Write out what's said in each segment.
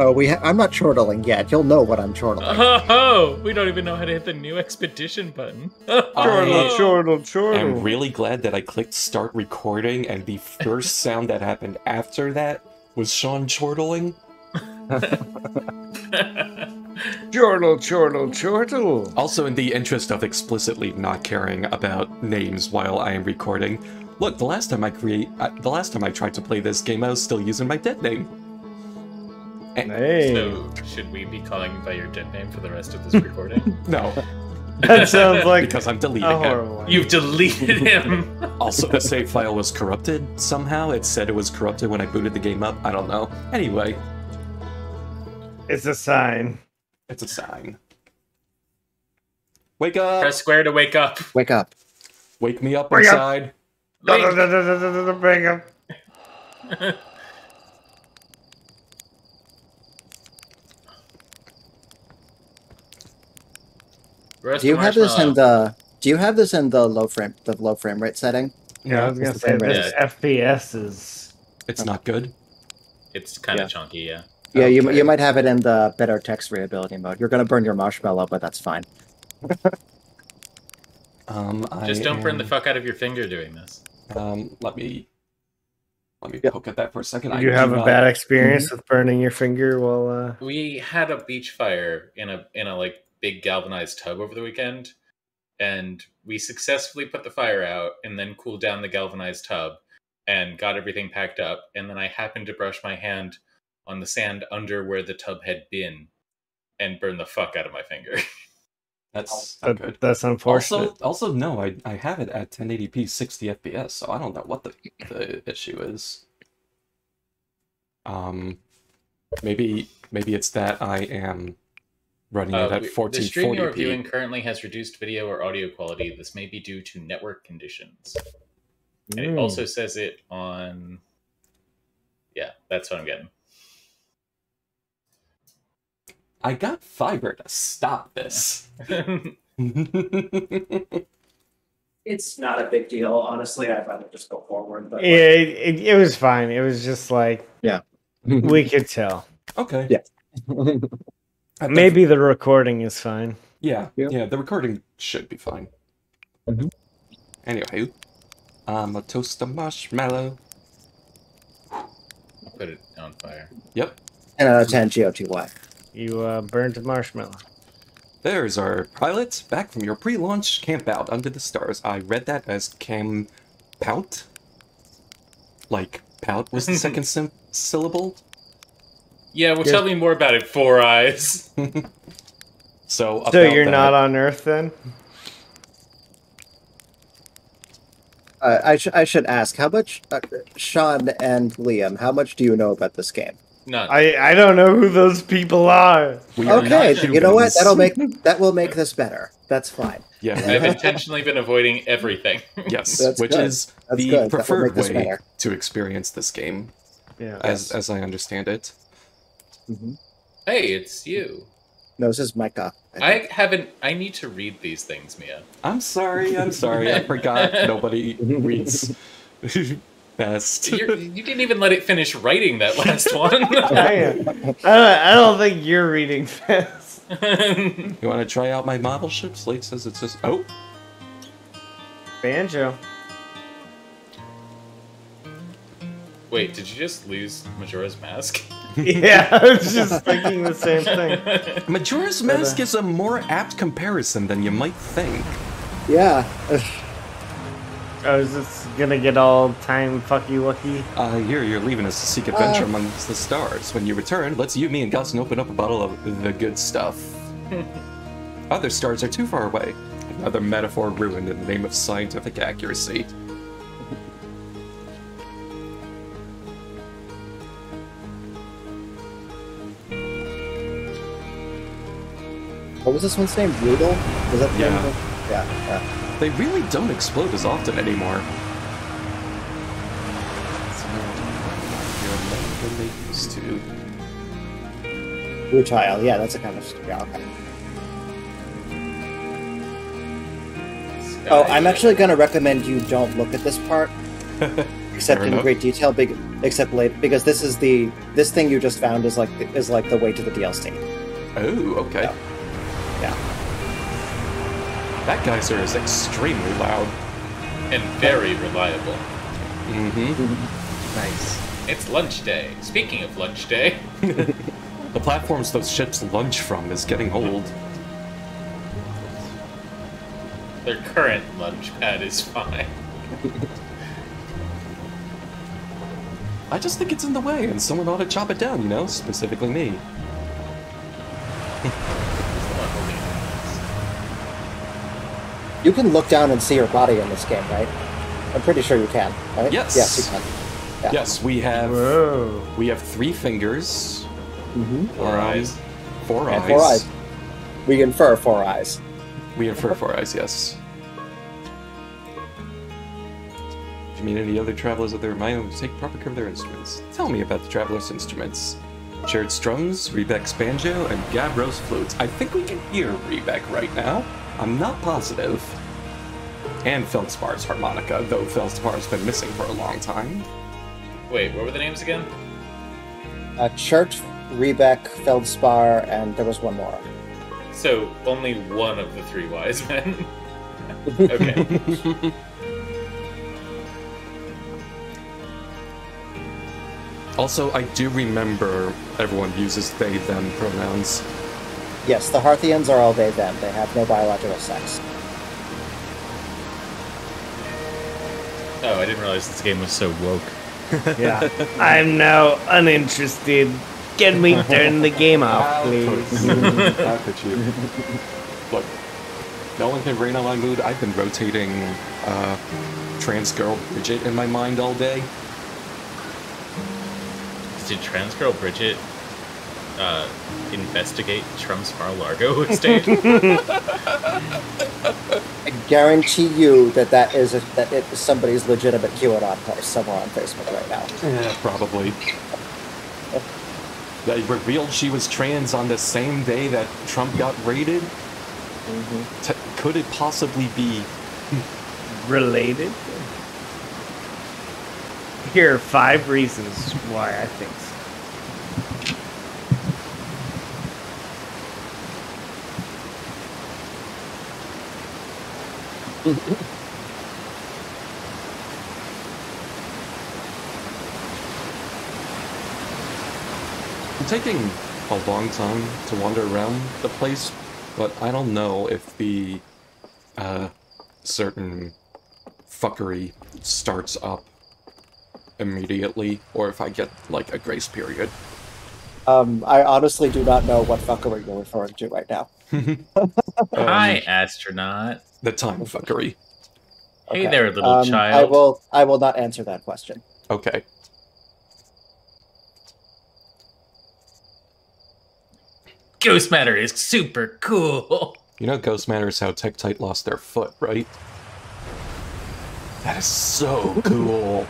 Oh, I'm not chortling yet. You'll know what I'm chortling. Oh, we don't even know how to hit the new expedition button. Chortle. I'm really glad that I clicked start recording, and the first sound that happened after that was Sean chortling. Chortle. Also, in the interest of explicitly not caring about names while I am recording, look, the last time I tried to play this game, I was still using my dead name. Hey. So, should we be calling you by your dead name for the rest of this recording? No. That sounds like because I'm deleting him. You've deleted him. Also, the save file was corrupted somehow. It said it was corrupted when I booted the game up. I don't know. Anyway. It's a sign. It's a sign. Wake up! Press square to wake up. Wake up. Wake me up Wake inside. Wake up. Do you have this in the low frame rate setting? Yeah, I was gonna say this FPS is. It's not good. It's kind of chunky, yeah. Yeah, okay. you might have it in the better text readability mode. You're gonna burn your marshmallow, but that's fine. Just don't burn the fuck out of your finger doing this. Let me poke at that for a second. Did you have a bad experience with burning your finger while? We had a beach fire in a like big galvanized tub over the weekend, and we successfully put the fire out and then cooled down the galvanized tub and got everything packed up. And then I happened to brush my hand on the sand under where the tub had been and burned the fuck out of my finger. That's not good. That's unfortunate. Also, no, I have it at 1080p 60 FPS, so I don't know what the issue is. Maybe it's that I am running it at 1440p. The stream you're viewing currently has reduced video or audio quality. This may be due to network conditions. And it also says it on... Yeah, that's what I'm getting. I got fiber to stop this. It's not a big deal, honestly. I'd rather just go forward. But it was fine. It was just like we could tell. Okay. Yeah. Maybe the recording is fine. Yeah, the recording should be fine. Anyway, I'm a toast of marshmallow. Put it on fire. Yep. 10 out of 10 GOTY. You burnt a marshmallow. There's our pilot, back from your pre-launch campout under the stars. I read that as campout. Like, pout was the second syllable. Yeah, well, tell me more about it, Four Eyes. So you're not on Earth, then? I should ask, how much, Sean and Liam, how much do you know about this game? None. I don't know who those people are. Okay, you know what? That will make this better. That's fine. Yeah, I've intentionally been avoiding everything. Yes, which is the preferred way to experience this game. Yeah, as I understand it. Hey, it's you. No, this is Micah. I need to read these things, Mia. I'm sorry. I forgot nobody reads best. You didn't even let it finish writing that last one. I don't think you're reading fast. You want to try out my model ship? Slate says it's just... Oh! Banjo. Wait, did you just lose Majora's Mask? Yeah, I was just thinking the same thing. Majora's Mask is a more apt comparison than you might think. Yeah. I was just gonna get all time fucky-wucky. Here, you're leaving us to seek adventure amongst the stars. When you return, let's you, me, and Gustin open up a bottle of the good stuff. Other stars are too far away. Another metaphor ruined in the name of scientific accuracy. What was this one's name? Rudel? Was that the name of it? Yeah. They really don't explode as often anymore. Rutile, yeah, that's a kind of... Yeah, okay. Oh, I'm actually going to recommend you don't look at this part. except Fair in enough. great detail. Except late, because this thing you just found is like the way to the DLC. Oh, okay. Yeah. That geyser is extremely loud. And very reliable. Mm-hmm. Nice. It's lunch day. Speaking of lunch day, The platforms those ships lunch from is getting old. their current lunch pad is fine. I just think it's in the way, and someone ought to chop it down, you know? Specifically me. You can look down and see your body in this game, right? I'm pretty sure you can, right? Yes. Yes, you can. Yeah. Yes, we have Whoa. 3 fingers. Mm-hmm. 4 eyes. 4 And eyes. 4 eyes. We infer 4 eyes. We infer 4 eyes, yes. Do you mean any other travelers of their mind who take proper care of their instruments? Tell me about the travelers' instruments. Shared strums, Rebec's banjo, and Gabro's flute. I think we can hear Rebec right now. I'm not positive. And Feldspar's harmonica, though Feldspar's been missing for a long time. Wait, what were the names again? Chert, Rebec, Feldspar, and there was one more. So, only one of the 3 wise men. Okay. Also, I do remember everyone uses they, them pronouns. Yes, the Harthians are all they, them. They have no biological sex. Oh, I didn't realize this game was so woke. Yeah. I'm now uninterested. Can we turn the game off, please? How could you? Look, no one can rain on my mood. I've been rotating trans girl Bridget in my mind all day. Did trans girl Bridget investigate Trump's Mar-a-Lago estate? I guarantee you that it is somebody's legitimate QAnon post somewhere on Facebook right now. Yeah, probably. They revealed she was trans on the same day that Trump got raided. Could it possibly be Related? Here are 5 reasons why I think so. I'm taking a long time to wander around the place, but I don't know if the certain fuckery starts up immediately or if I get like a grace period. I honestly do not know what fuckery you're referring to right now. Hi, astronaut. The time fuckery. Hey Okay. there, little child. I will not answer that question. Okay. Ghost matter is super cool. You know Ghost Matter is how Tektite lost their foot, right? That is so cool.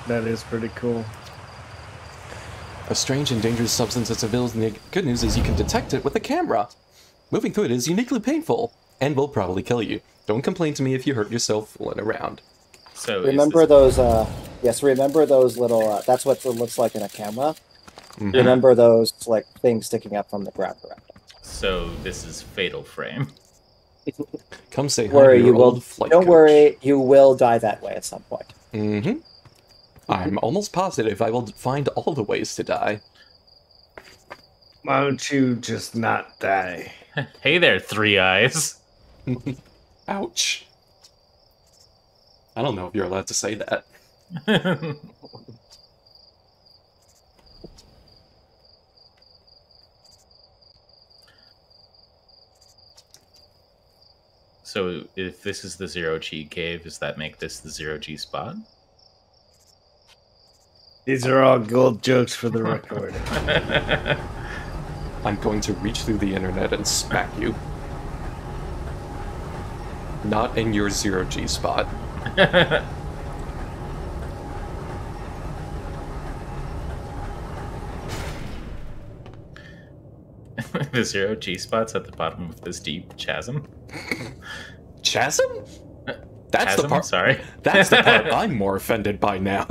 That is pretty cool. A strange and dangerous substance that's available. The good news is you can detect it with a camera. Moving through it is uniquely painful and will probably kill you. Don't complain to me if you hurt yourself fooling around. So Remember those? Yes, remember those little. That's what it looks like in a camera. Mhm. Remember those like things sticking up from the ground around it. So this is Fatal Frame. Come say hi Worry, to you your will. old flight Don't coach. worry, you will die that way at some point. Mm-hmm. I'm almost positive I will find all the ways to die. Why don't you just not die? Hey there, 3 eyes. Ouch. I don't know if you're allowed to say that. So if this is the Zero G cave, does that make this the Zero G spot? These are all gold jokes for the recording. I'm going to reach through the internet and smack you. Not in your zero-G spot. The Zero G spot's at the bottom of this deep chasm. Chasm? That's Chasm? the part. Sorry. That's the part I'm more offended by now.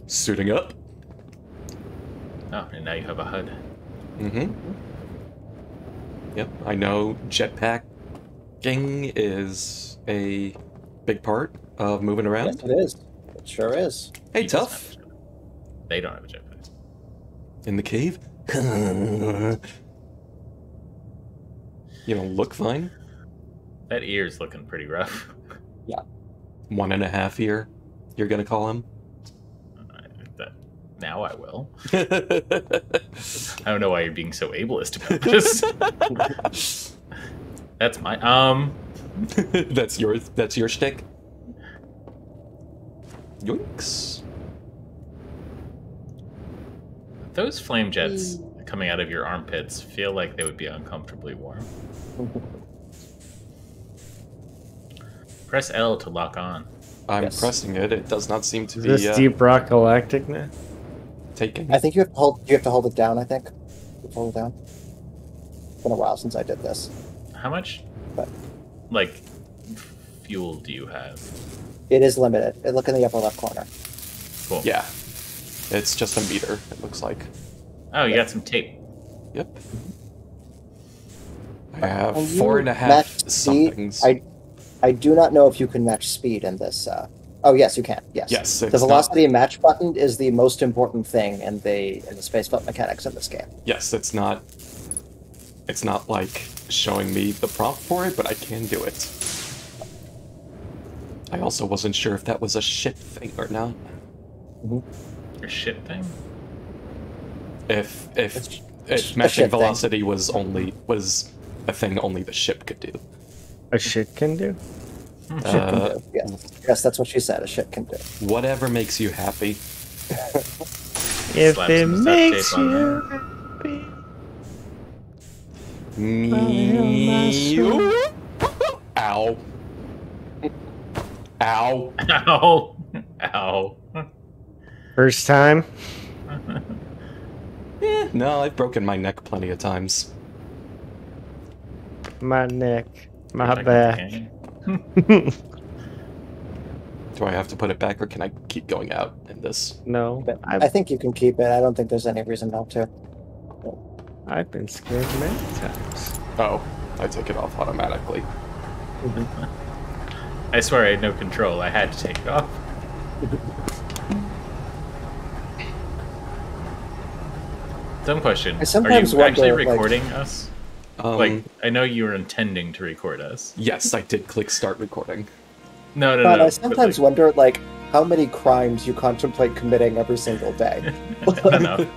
Suiting up. Oh, and now you have a HUD. Mm-hmm. Yep, I know jetpacking is a big part of moving Yes, around. it is. It sure is. Hey, He doesn't Tough. have a jetpack. They don't have a jetpack. In the cave? You don't look fine. That ear's looking pretty rough. 1.5 year, you're gonna call him? Now I will. I don't know why you're being so ableist about this. That's my That's your shtick? Yoinks. Those flame jets coming out of your armpits feel like they would be uncomfortably warm. Press L to lock on. I'm Yes. pressing it. It does not seem to Is be this Deep Rock Galactic now? taking. I think you have to hold it down, I think. You have to hold it down. It's been a while since I did this. How much, But like, fuel do you have? it is limited. Look in the upper left corner. Cool. Yeah. It's just a meter, it looks like. Oh, you got some tape. Yep. I have Can you 4.5 match speed? somethings. I do not know if you can match speed in this. Oh, yes, you can. Yes. Yes, The it's velocity match button is the most important thing in the spaceboat mechanics in this game. Yes, it's not like showing me the prompt for it, but I can do it. I also wasn't sure if that was a ship thing or not. Your shit thing? If It's a matching ship thing. velocity was a thing only the ship could do. A shit can do? A ship can do. Yes, that's what she said. A ship can do. Whatever makes you happy. If Slap it some duct makes tape on you there. happy. Me. Ow. Ow. Ow! Ow! First time? No, I've broken my neck plenty of times. My neck. My Like, back. okay. Do I have to put it back or can I keep going out in this? No. But I think you can keep it. I don't think there's any reason not to. I've been scared many times. Oh, I take it off automatically. I swear I had no control. I had to take it off. Dumb question. I sometimes Are you actually wonder, like- recording us? Like, I know you were intending to record us. Yes, I did click start recording. No. But I but, sometimes like, wonder, like, how many crimes you contemplate committing every single day. enough.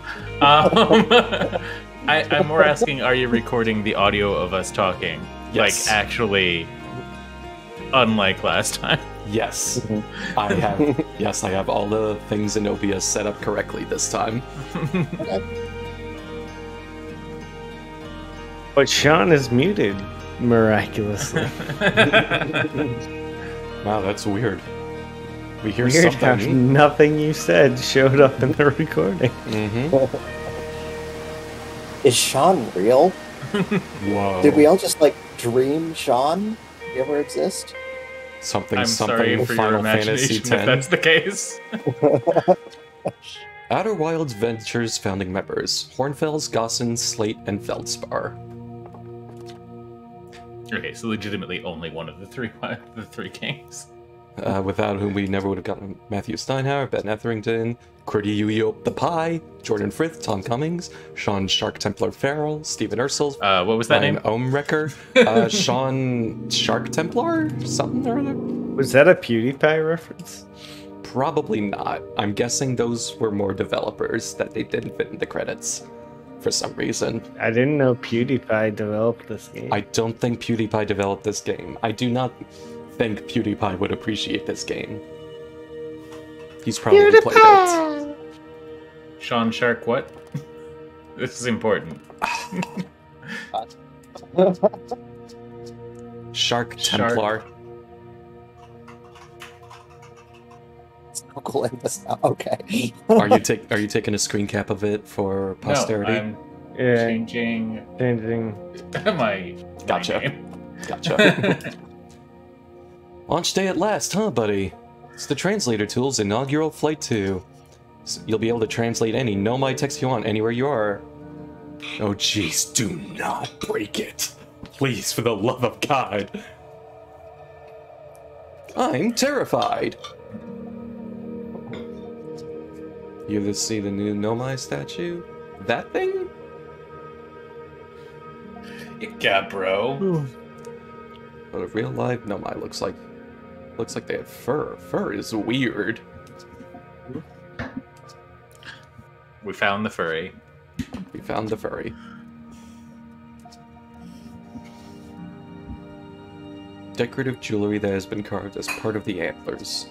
I'm more asking, are you recording the audio of us talking? Yes. Like, actually, unlike last time. Yes, I have. Yes, I have all the things in OBS set up correctly this time. But Sean is muted, miraculously. Wow, that's weird. We hear Weird how something. nothing you said showed up in the recording. Mm-hmm. Is Sean real? Whoa. Did we all just, like, dream Sean? You ever exist? Something, I'm something. sorry for your Final Fantasy imagination if X. that's the case. Outer Wilds Ventures founding members: Hornfels, Gossen, Slate, and Feldspar. Okay, so legitimately only one of the three games. Without whom we never would have gotten Matthew Steinhauer, Ben Etherington, Cordy Uyo the Pie, Jordan Frith, Tom Cummings, Sean Shark Templar Farrell, Stephen Ursel, What was that Ryan name? Ohmrecker, Sean Shark Templar, something or other? Was that a PewDiePie reference? Probably not. I'm guessing those were more developers that they didn't fit in the credits for some reason. I didn't know PewDiePie developed this game. I don't think PewDiePie developed this game. I do not think PewDiePie would appreciate this game. He's probably played it. Sean Shark what? This is important. Shark Templar. Googling this now. Okay. Are you taking a screen cap of it for posterity? No, Yeah, changing my Gotcha. name. Gotcha. Launch day at last, huh, buddy? It's the translator tool's inaugural flight 2. So you'll be able to translate any Nomai text you want anywhere you are. Oh jeez, do not break it. Please, for the love of God. I'm terrified. You ever see the new Nomai statue? That thing? Yeah, bro. What a real life Nomai looks like. Looks like they have fur. Fur is weird. We found the furry. We found the furry. Decorative jewelry that has been carved as part of the antlers.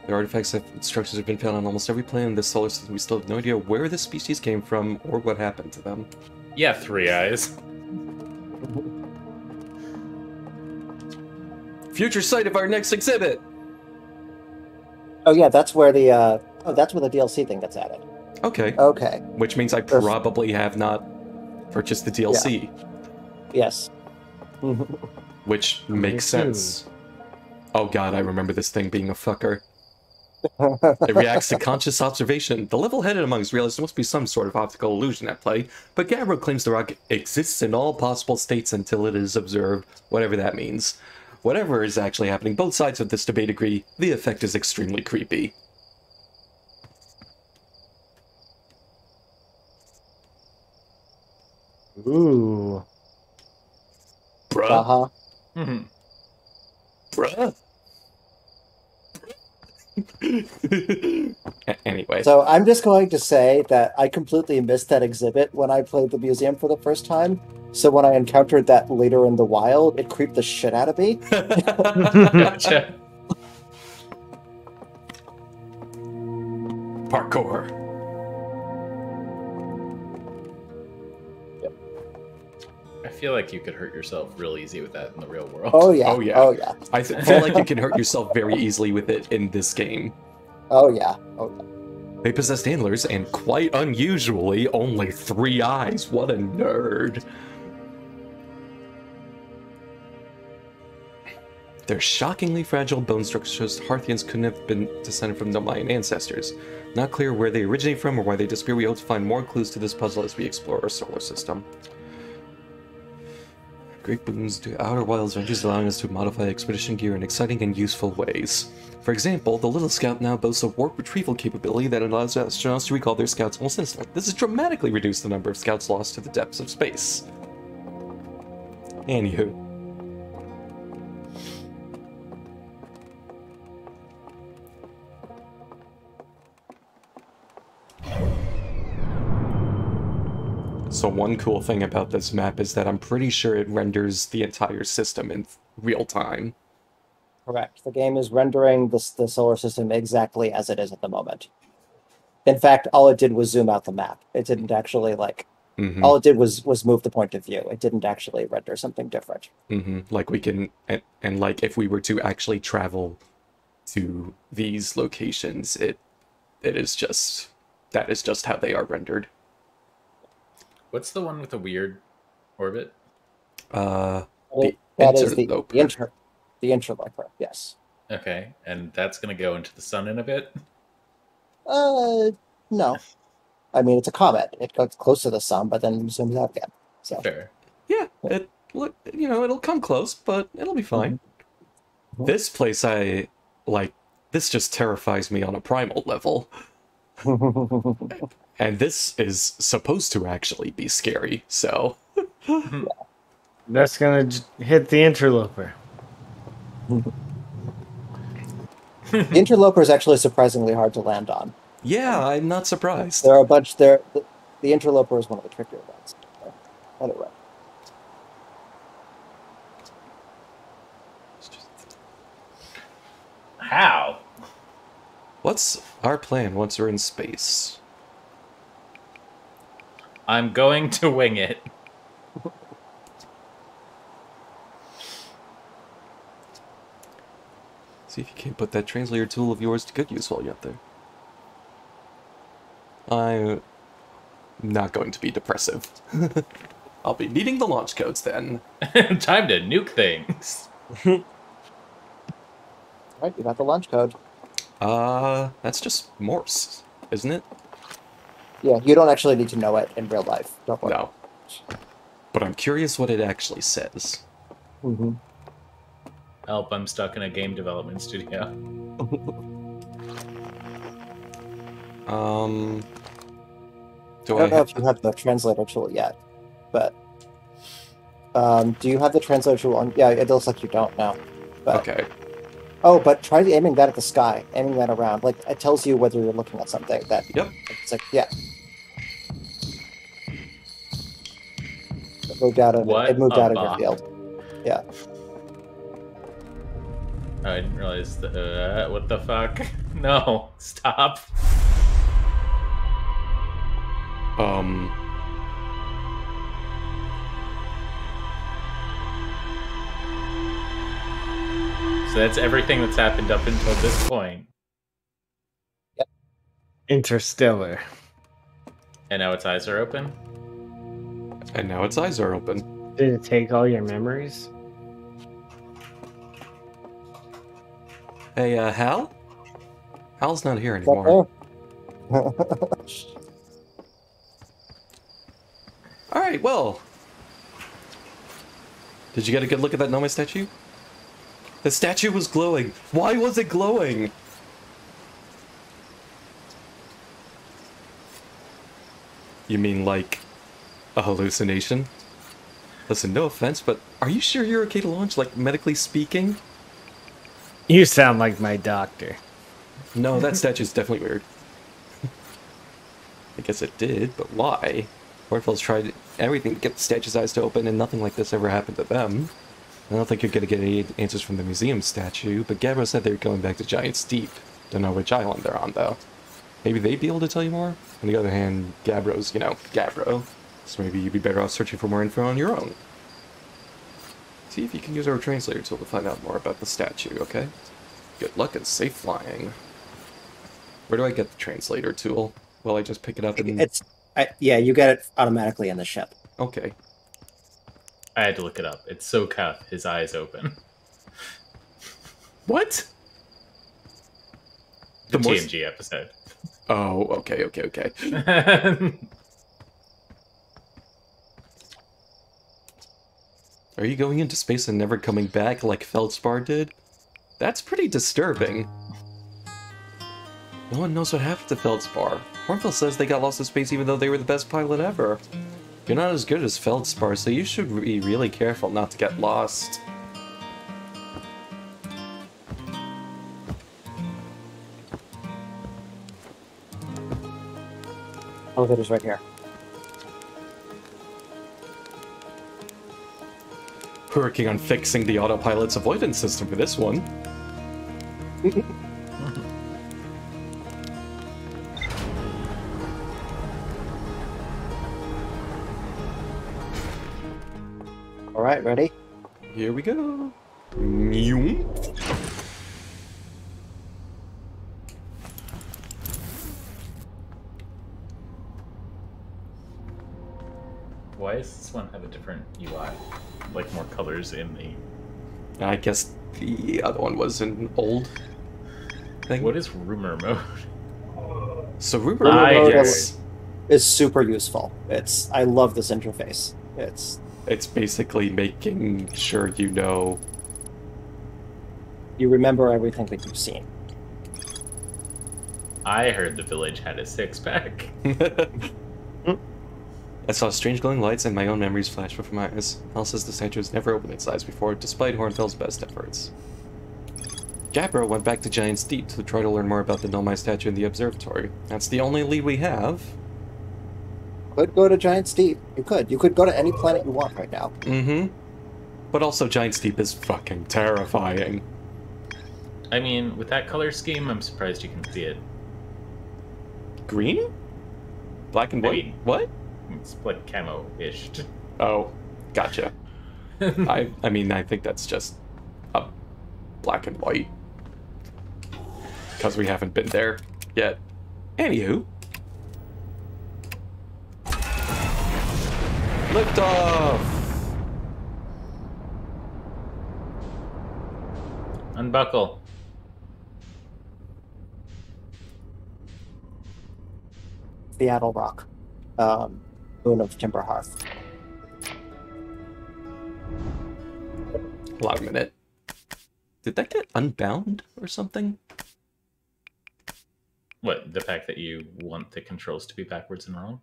The artifacts and structures have been found on almost every planet in this solar system. We still have no idea where this species came from or what happened to them. Yeah, 3 eyes. Future site of our next exhibit! Oh yeah, that's where the that's where the DLC thing gets added. Okay. Okay. Which means I probably have not purchased the DLC. Yes. Which makes sense. Oh god, I remember this thing being a fucker. It reacts to conscious observation. The level-headed among us realize there must be some sort of optical illusion at play, but Gabbro claims the rock exists in all possible states until it is observed, whatever that means. Whatever is actually happening, both sides of this debate agree the effect is extremely creepy. Ooh. Bruh. Uh-huh. Bruh. Anyway. So I'm just going to say that I completely missed that exhibit when I played the museum for the first time. So when I encountered that later in the wild, it creeped the shit out of me. Gotcha. Parkour. I feel like you could hurt yourself real easy with that in the real world. Oh yeah. Oh, yeah. Oh yeah. I feel like you can hurt yourself very easily with it in this game. Oh yeah. Oh yeah. They possessed antlers and, quite unusually, only 3 eyes. What a nerd. Their shockingly fragile bone structures Harthians couldn't have been descended from Nomaian ancestors. Not clear where they originate from or why they disappear. We hope to find more clues to this puzzle as we explore our solar system. Great boons to outer wilds ventures, allowing us to modify expedition gear in exciting and useful ways. For example, the Little Scout now boasts a warp retrieval capability that allows astronauts to recall their scouts almost instantly. This has dramatically reduced the number of scouts lost to the depths of space. Anywho. So one cool thing about this map is that I'm pretty sure it renders the entire system in real time. Correct. The game is rendering the solar system exactly as it is at the moment. In fact, all it did was zoom out the map. It didn't actually all it did was move the point of view. It didn't actually render something different. Like we can, and like if we were to actually travel to these locations, that is just how they are rendered. What's the one with the weird orbit? That is the interloper. The interloper, yes. Okay, and that's going to go into the sun in a bit? No. I mean, it's a comet. It goes close to the sun, but then zooms out again. So. Fair. Yeah, it'll come close, but it'll be fine. This place, this just terrifies me on a primal level. And this is supposed to actually be scary, so... That's gonna hit the interloper. The interloper is actually surprisingly hard to land on. Yeah, I'm not surprised. There are a bunch there. The interloper is one of the trickier ones. Anyway. How? What's our plan once we're in space? I'm going to wing it. See if you can't put that translator tool of yours to good use while you're up there. not going to be depressive. I'll be needing the launch codes then. Time to nuke things. Right, you got the launch code. That's just Morse, isn't it? Yeah, you don't actually need to know it in real life. Don't worry. No. But I'm curious what it actually says. Mm-hmm. Help, I'm stuck in a game development studio. I don't know if you have the translator tool yet, but do you have the translator tool on? Yeah, it looks like you don't now. But, okay. Oh, but try aiming that at the sky, aiming that around. Like, it tells you whether you're looking at something. That Yep. It's like, yeah. It moved out of your field. Yeah. Oh, I didn't realize the what the fuck? No, stop. So that's everything that's happened up until this point. Yep. Interstellar. And now its eyes are open? And now its eyes are open. Did it take all your memories? Hey, Hal? Hal's not here anymore. Alright, well. Did you get a good look at that Nomai statue? The statue was glowing. Why was it glowing? You mean like a hallucination? Listen, no offense, but are you sure you're okay to launch, like, medically speaking? You sound like my doctor. No, that statue's definitely weird. I guess it did, but why? Hornfield's tried everything to get the statue's eyes to open, and nothing like this ever happened to them. I don't think you're gonna get any answers from the museum statue, but Gabbro said they were going back to Giant's Deep. Don't know which island they're on, though. Maybe they'd be able to tell you more? On the other hand, Gabbro's, you know, Gabbro. So maybe you'd be better off searching for more info on your own. See if you can use our translator tool to find out more about the statue, okay? Good luck and safe flying. Where do I get the translator tool? Will I just pick it up and... Yeah, you get it automatically in the ship. Okay. I had to look it up. It's so Cuff, his eyes open. What? The TNG episode. Oh, okay. Are you going into space and never coming back like Feldspar did? That's pretty disturbing. No one knows what happened to Feldspar. Hornfeld says they got lost in space even though they were the best pilot ever. You're not as good as Feldspar, so you should be really careful not to get lost. Elevator's right here. Working on fixing the autopilot's avoidance system for this one. Alright, ready? Here we go. Mew. Why does this one have a different UI? Like more colors in the... I guess the other one was an old thing. What is rumor mode? So rumor mode is super useful. I love this interface. It's basically making sure you know. You remember everything that you've seen. I heard the village had a six-pack. I saw strange glowing lights and my own memories flash before my eyes. Hal says the statue has never opened its eyes before, despite Hornfield's best efforts. Gabbro went back to Giant's Deep to try to learn more about the Nomai statue in the observatory. That's the only lead we have. Could go to Giant's Deep. You could. You could go to any planet you want right now. Mm-hmm. But also Giant's Deep is fucking terrifying. I mean, with that color scheme, I'm surprised you can see it. Green? Black and white? I mean, what? It's like camo-ish. Oh, gotcha. I mean, I think that's just a black and white. Because we haven't been there yet. Anywho. Lift off! Unbuckle. Seattle Rock. Moon of Timber Hearth. Hold on a minute. Did that get unbound or something? What, the fact that you want the controls to be backwards and wrong?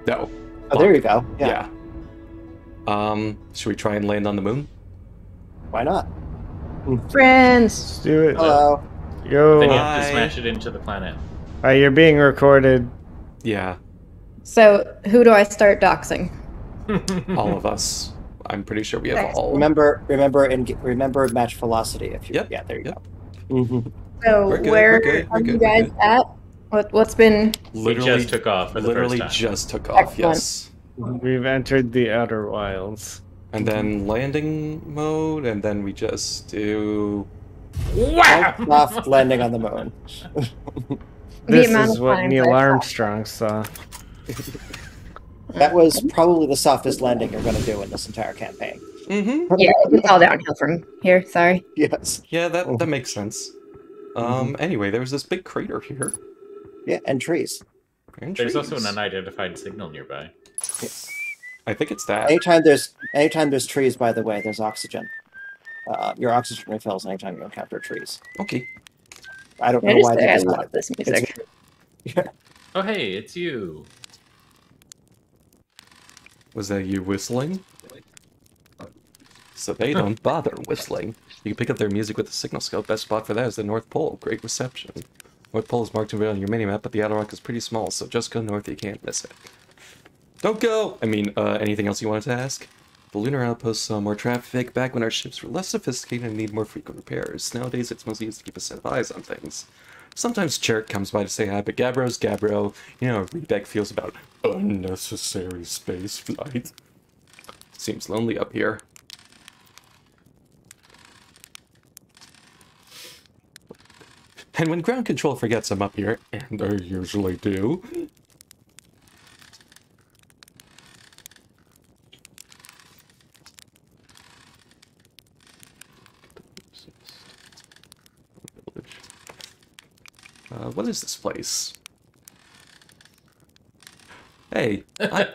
No. Oh, there you go. Yeah. Should we try and land on the moon? Why not? Friends! Let's do it. Hello. Yo. Then you have to Bye. smash it into the planet. You're being recorded. Yeah, So, who do I start doxing? all of us. I'm pretty sure we have Thanks. all. Remember match velocity if you. Yep. Yeah, there you Yep. go. Mm-hmm. So, We're good, where we're good, are we're you good, guys we're at? What's been... We just took off for the literally first time. just took off, Excellent. yes. We've entered the Outer Wilds. And then landing mode, and then we just do... Soft landing on the moon. This amount is of what times Neil I've Armstrong saw. That was probably the softest landing you're going to do in this entire campaign. Mm-hmm. Yeah, it's all downhill from here, sorry. Yes. Yeah, that makes sense. Anyway, there was this big crater here. Yeah, and trees. And There's trees. also an unidentified signal nearby. Yes. I think it's that. Anytime there's trees, by the way, there's oxygen. Your oxygen refills anytime you encounter trees. Okay. I don't I know just why say they I just love this music. Oh, hey, it's you. Was that you whistling? So they don't bother whistling. You can pick up their music with the signal scope. Best spot for that is the North Pole. Great reception. North Pole is marked on your minimap, but the outer rock is pretty small, so just go north, you can't miss it. Don't go! I mean, anything else you wanted to ask? The lunar outpost saw more traffic back when our ships were less sophisticated and need more frequent repairs. Nowadays, it's mostly used to keep a set of eyes on things. Sometimes Cherrick comes by to say hi, but Gabbro's Gabbro. You know how Rebeck feels about unnecessary space flight. Seems lonely up here. And when ground control forgets I'm up here, and I usually do, what is this place? Hey,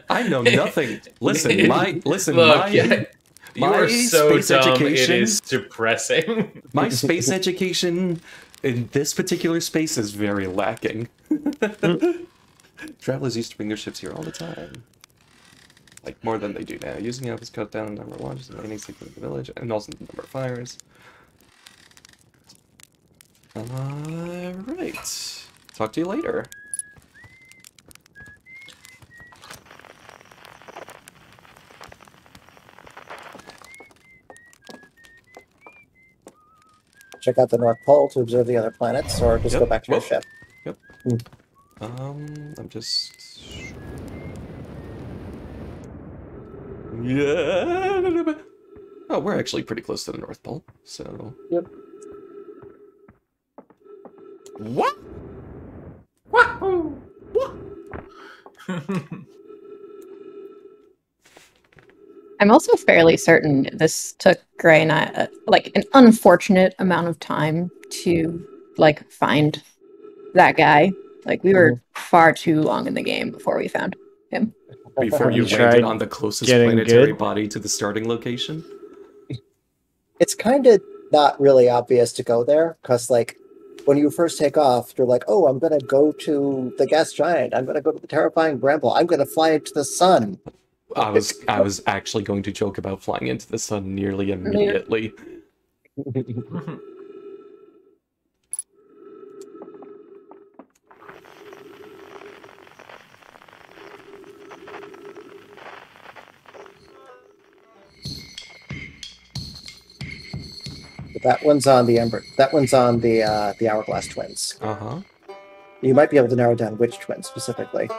I know nothing. Listen, Look, my yeah, you are so space dumb, education, it is depressing. my space education in this particular space is very lacking. Travelers used to bring their ships here all the time. Like, more than they do now. Using it has cut down the number of launches and landings taken in the village, and also the number of fires. Alright. Talk to you later. Check out the North Pole to observe the other planets, or just Yep. go back to your Whoop. ship. Yep. Mm. I'm just... Yeah. Oh, we're actually pretty close to the North Pole, so... Yep. What? Wahoo! I'm also fairly certain this took Gray and I, like, an unfortunate amount of time to, like, find that guy. Like, we were far too long in the game before we found him. Before you You landed tried on the closest getting planetary good? body to the starting location? It's kind of not really obvious to go there, because, like, when you first take off, you're like, oh, I'm going to go to the gas giant. I'm going to go to the terrifying bramble. I'm going to fly into the sun. I was actually going to joke about flying into the sun nearly immediately. But that one's on the Ember. That one's on the Hourglass Twins. Uh-huh. You might be able to narrow down which twin specifically.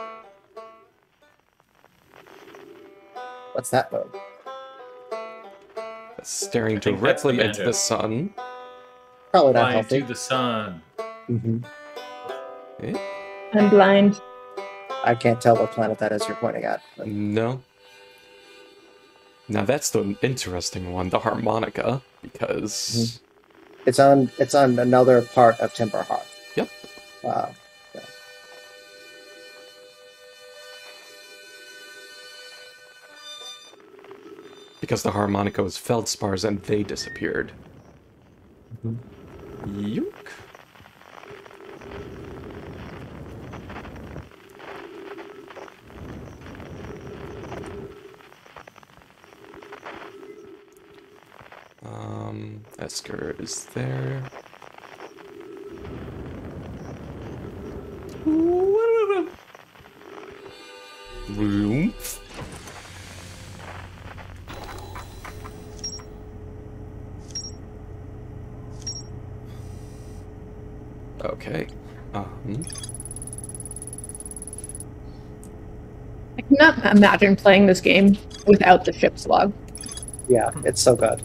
What's that moon? Staring think that's the directly into magic. the sun. Probably not Fly healthy. into the sun. Mhm. Eh? I'm blind. I can't tell what planet that is you're pointing at. But... No. Now that's the interesting one, the harmonica, because it's on another part of Timberhearth. Yep. Yeah. Because the harmonica was feldspars and they disappeared. Yook. Esker is there. Room. Okay. I cannot imagine playing this game without the ship's log. Yeah, it's so good.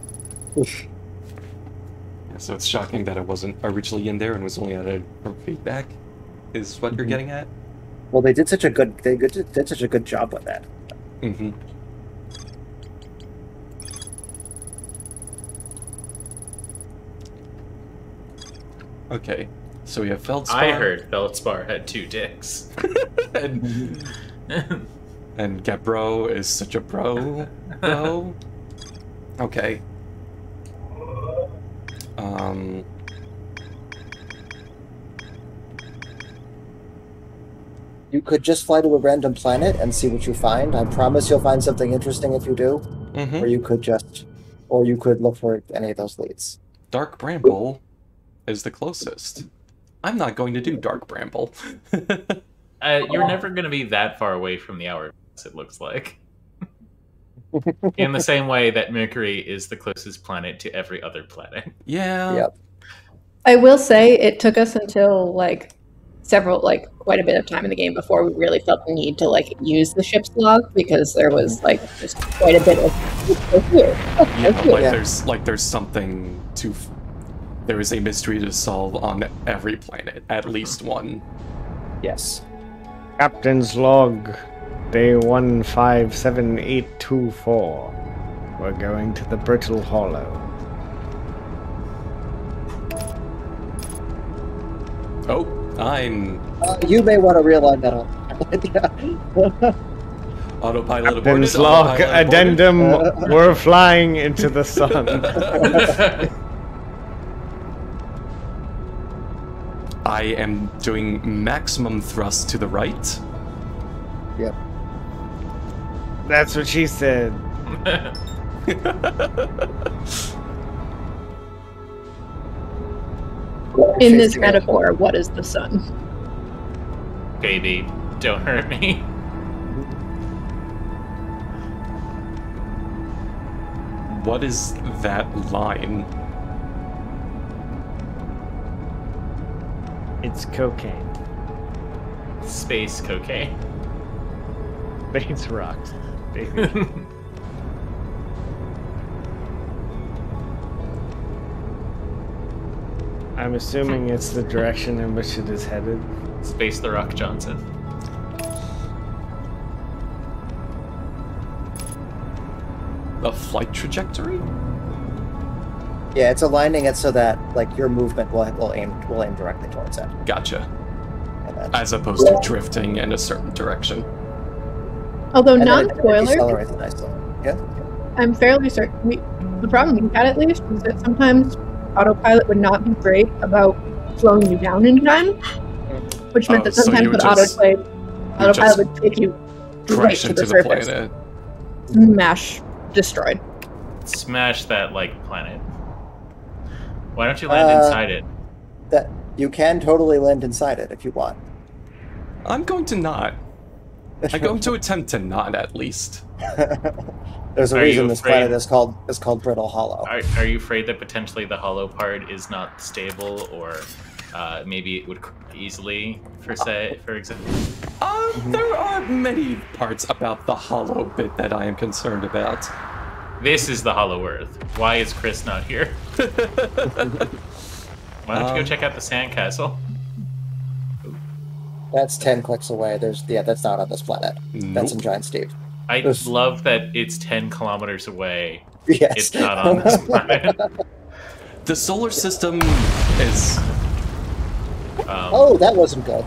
So it's shocking that it wasn't originally in there and was only added from feedback, is what you're getting at? Well, they did such a good job with that. Mm-hmm. Okay, so we have Feldspar. I heard Feldspar had 2 dicks. and Gabro is such a bro, though. Okay. You could just fly to a random planet and see what you find. I promise you'll find something interesting if you do. Or you could look for any of those leads. Dark Bramble is the closest. I'm not going to do Dark Bramble. You're never going to be that far away from the hourglass, it looks like. In the same way that Mercury is the closest planet to every other planet. Yeah. Yep. I will say it took us until quite a bit of time in the game before we really felt the need to use the ship's log, because there was just quite a bit of there's something to there is a mystery to solve on every planet, at least one. Yes. Captain's log, day 157824. We're going to the Brittle Hollow. Oh, I'm... you may want to realign that on. Autopilot aborted. Captain's log, addendum, we're flying into the sun. I am doing maximum thrust to the right. Yep. That's what she said. In this metaphor, what is the sun? Baby, don't hurt me. What is that line? It's cocaine. Space cocaine. Space rocks, baby. I'm assuming it's the direction in which it is headed. Space the Rock Johnson. A flight trajectory? Yeah, it's aligning it so that your movement will aim directly towards it. Gotcha. As opposed to drifting in a certain direction. Although non-spoilers, yeah. I'm fairly certain. The problem we had, at least, was that sometimes autopilot would not be great about slowing you down in time, which meant that sometimes with autopilot would take you right to the surface. Planet. Smash, destroyed. Smash that planet. Why don't you land inside it? That you can totally land inside it if you want. I'm going to not. I'm going to attempt to not, at least. There's a reason this planet is called Brittle Hollow. Are you afraid that potentially the hollow part is not stable, or maybe it would crack easily, for example? There are many parts about the hollow bit that I am concerned about. This is the Hollow Earth. Why is Chris not here? Why don't you go check out the sandcastle? That's 10 clicks away. That's not on this planet. Nope. That's in Giant Steve. I love that it's 10 kilometers away. Yes. It's not on this planet. The solar system is... Oh, that wasn't good.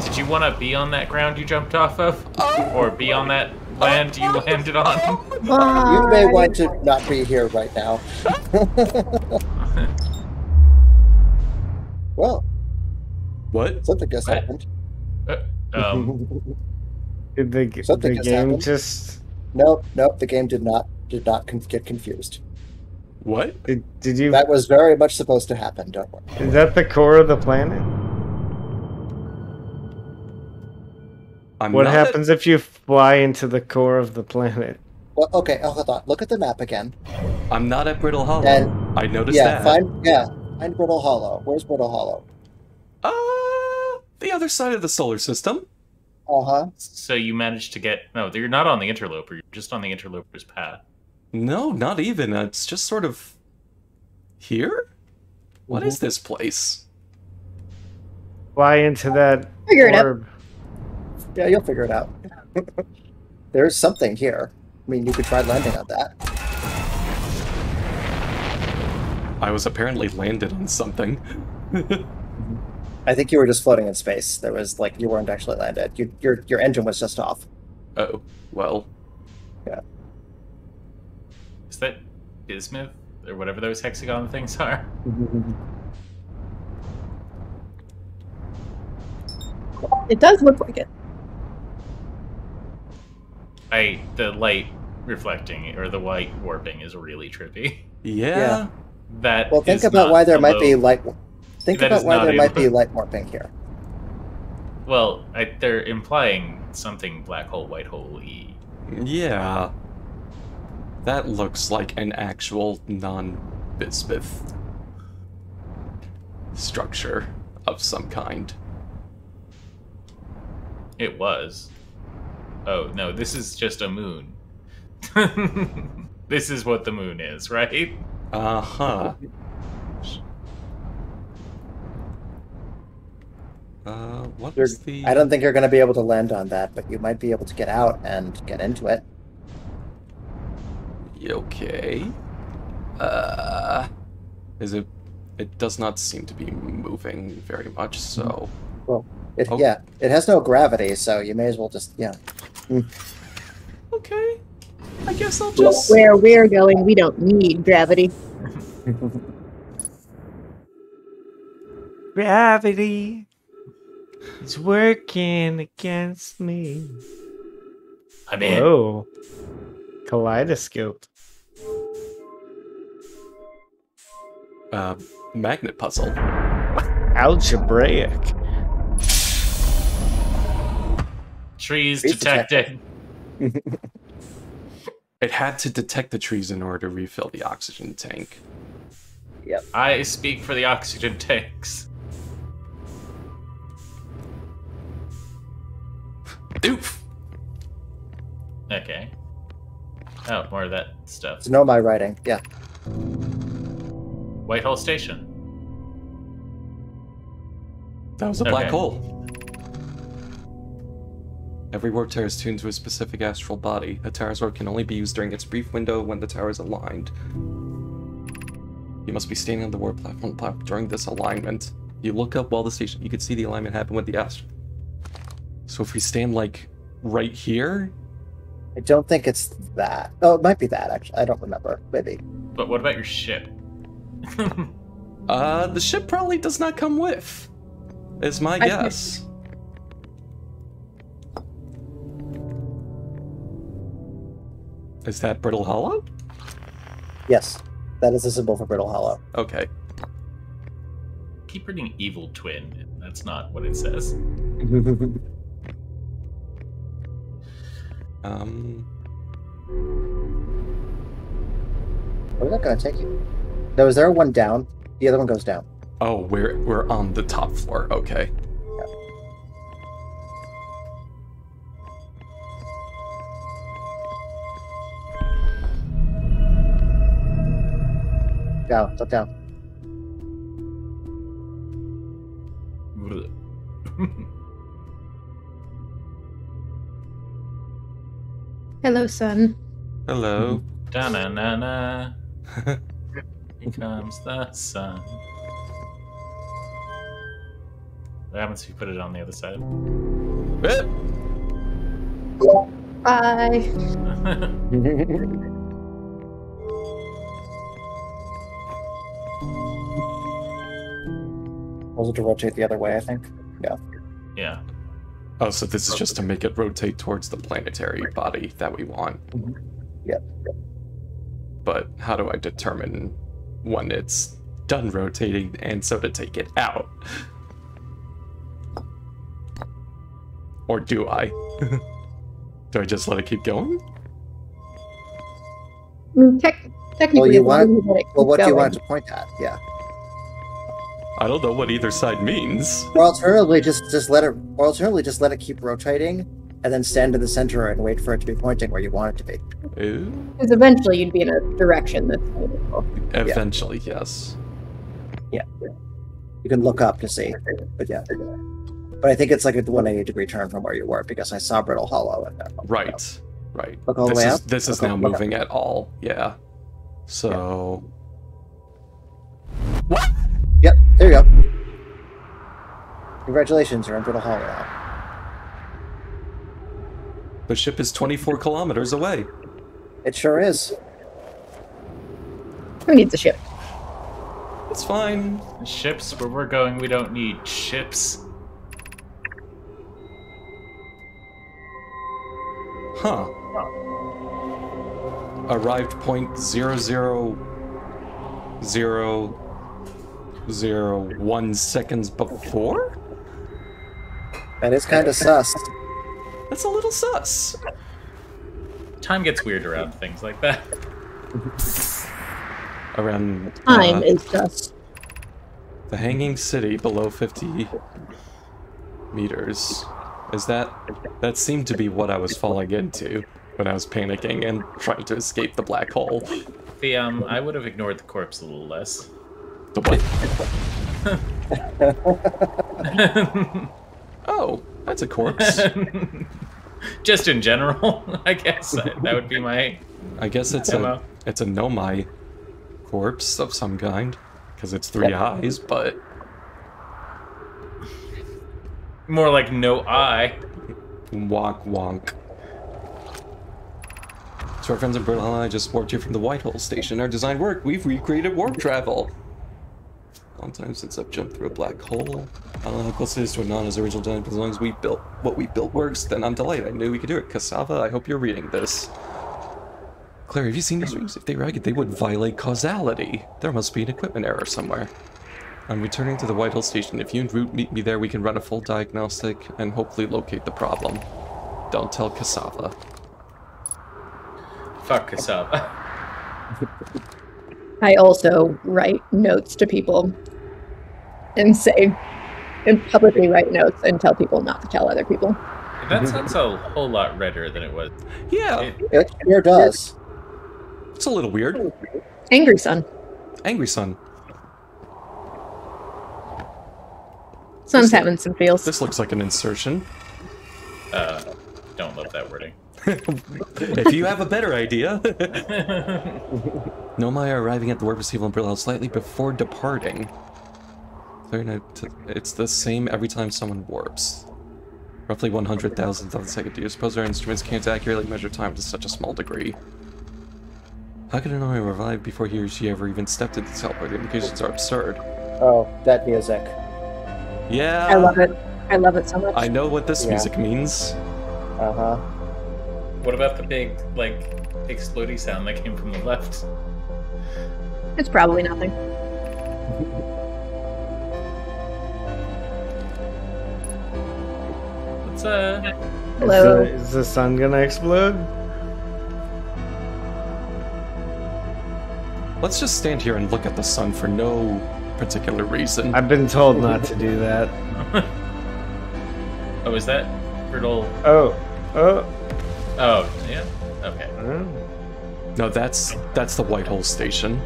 Did you want to be on that ground you jumped off of? Or be on that land you landed on? You may want to not be here right now. Well, What? something just happened. Did the Something just game happened. just... Nope, the game did not get confused. What? Did you... That was very much supposed to happen, don't worry. Is that the core of the planet? What happens if you fly into the core of the planet? Well, okay, hold on. Look at the map again. I'm not at Brittle Hollow. And I noticed that. Find Brittle Hollow. Where's Brittle Hollow? The other side of the solar system. Uh-huh. So you managed to get... No, you're not on the interloper. You're just on the interloper's path. No, not even. It's just sort of... Here? What is this place? Fly into that Figure it out. orb. Yeah, you'll figure it out. There's something here. I mean, you could try landing on that. I was apparently landed on something. I think you were just floating in space. There was, like, you weren't actually landed. Your engine was just off. Oh, well. Yeah. Is that bismuth? Or whatever those hexagon things are? It does look like it. The light reflecting, or the light warping is really trippy. Yeah. That Well, think is about not why there might below- be light. Think That about is why not there a- might be light warping here. Well, they're implying something black hole, white hole-y. Yeah. That looks like an actual non-bismuth structure of some kind. It was. Oh, no, this is just a moon. This is what the moon is, right? Uh-huh. What is the... I don't think you're going to be able to land on that, but you might be able to get out and get into it. Okay. Is it... It does not seem to be moving very much, so... Well, it Oh. yeah, it has no gravity, so you may as well just Okay. I guess I'll just... Where we're going, we don't need gravity. Gravity is working against me. I'm in. Oh. Kaleidoscope. Magnet puzzle. Algebraic. Trees Trees detected. It had to detect the trees in order to refill the oxygen tank. I speak for the oxygen tanks. Oof! Okay. Oh, more of that stuff. It's no my writing. Yeah. Whitehall Station. That was a black Okay. hole. Every warp tower is tuned to a specific astral body. A tower's warp can only be used during its brief window when the tower is aligned. You must be standing on the warp platform during this alignment. You look up while the station... You can see the alignment happen with the astral. So if we stand, like, right here... I don't think it's that. Oh, it might be that, actually. I don't remember. Maybe. But what about your ship? The ship probably does not come with. Is my guess. Is that Brittle Hollow? Yes. That is a symbol for Brittle Hollow. Okay. Keep reading Evil Twin. That's not what it says. Where's that going to take you? No, is there one down? The other one goes down. Oh, we're on the top floor. Okay. Down. Look down. Hello, sun. Hello. Da-na-na-na. Here comes the sun. What happens if you put it on the other side? Bye. Was it to rotate the other way, I think? Yeah. Yeah. Oh, so this is just to make it rotate towards the planetary body that we want. Yep. But how do I determine when it's done rotating and so to take it out? Or do I? Do I just let it keep going? Technically, Well, you want as long as you let it Well, keep what do you going. want it to point at? Yeah. I don't know what either side means. Or alternatively, just let it keep rotating, and then stand in the center and wait for it to be pointing where you want it to be. Ooh. Because eventually you'd be in a direction that's favorable. Eventually, yes. Yeah. You can look up to see, but yeah. But I think it's like a 180-degree turn from where you were, because I saw Brittle Hollow. And Right. Right. Look all the way up? This is Okay, now look moving at all. Yeah. So. What? Yep, there you go. Congratulations, you're in Brittle Hollow now. The ship is 24 kilometers away. It sure is. Who needs a ship? It's fine. Ships, where we're going, we don't need ships. Huh. Arrived point 0.00001 seconds before? That is kind of sus. That's a little sus. Time gets weird around things like that. Around Time is just. the hanging city below 50 meters. That seemed to be what I was falling into when I was panicking and trying to escape the black hole. I would have ignored the corpse a little less. The what? Oh, that's a corpse. Just in general, I guess that would be my. I guess it's Demo. a Nomai corpse of some kind, because it's 3 eyes, but More like no eye. wonk wonk. So our friends in Brittle Hollow, I just warped here from the Whitehall station. Our design worked. We've recreated warp travel. Long time since I've jumped through a black hole. I don't know how close it is to a non-as original design, but as long as what we built works, then I'm delighted. I knew we could do it. Cassava, I hope you're reading this. Claire, have you seen these rings? If they ragged, they would violate causality. There must be an equipment error somewhere. I'm returning to the Whitehall station. If you and Root meet me there, we can run a full diagnostic and hopefully locate the problem. Don't tell Cassava. Fuck Cassava. I also write notes to people and publicly write notes and tell people not to tell other people. That sounds a whole lot redder than it was. Yeah, It sure does. it's a little weird. Angry Sun. Angry Sun. Sun's having some feels. This looks like an insertion. Don't love that wording. If you have a better idea. Nomai are arriving at the warp receival in Brittle Hollow slightly before departing. It's the same every time someone warps. Roughly 100,000th of a second. Do you suppose our instruments can't accurately measure time to such a small degree? How could Nomai revive before he or she ever even stepped into the teleport? The indications are absurd. Oh, that music. Yeah. I love it. I love it so much. I know what this music means. Uh-huh. What about the big, like, explodey sound that came from the left? It's probably nothing. Let's, Hello. Is the sun gonna explode? Let's just stand here and look at the sun for no particular reason. I've been told not to do that. oh, is that Brittle? Oh. Oh, yeah? Okay. No, that's the Whitehall station.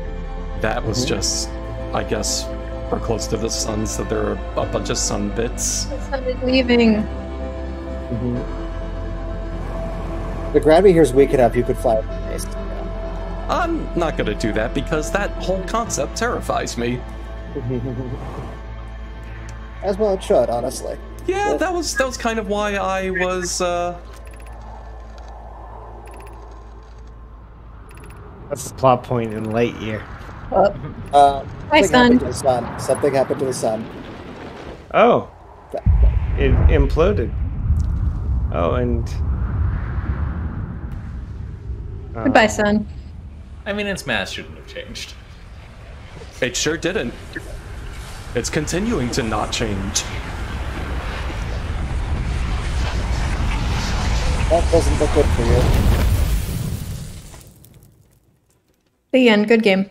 That was just, I guess, we're close to the sun, so there are a bunch of sun bits. The sun is leaving. The gravity here is weak enough, you could fly up the base. I'm not gonna do that because that whole concept terrifies me. As well it should, honestly. Yeah, that was kind of why I was, What's the plot point in Lightyear? Hi, something happened son. to the sun. Something happened to the sun. Oh, it imploded. Oh, and Goodbye, son. I mean, its mass shouldn't have changed. it sure didn't. It's continuing to not change. That doesn't look good for you. The end. Good game.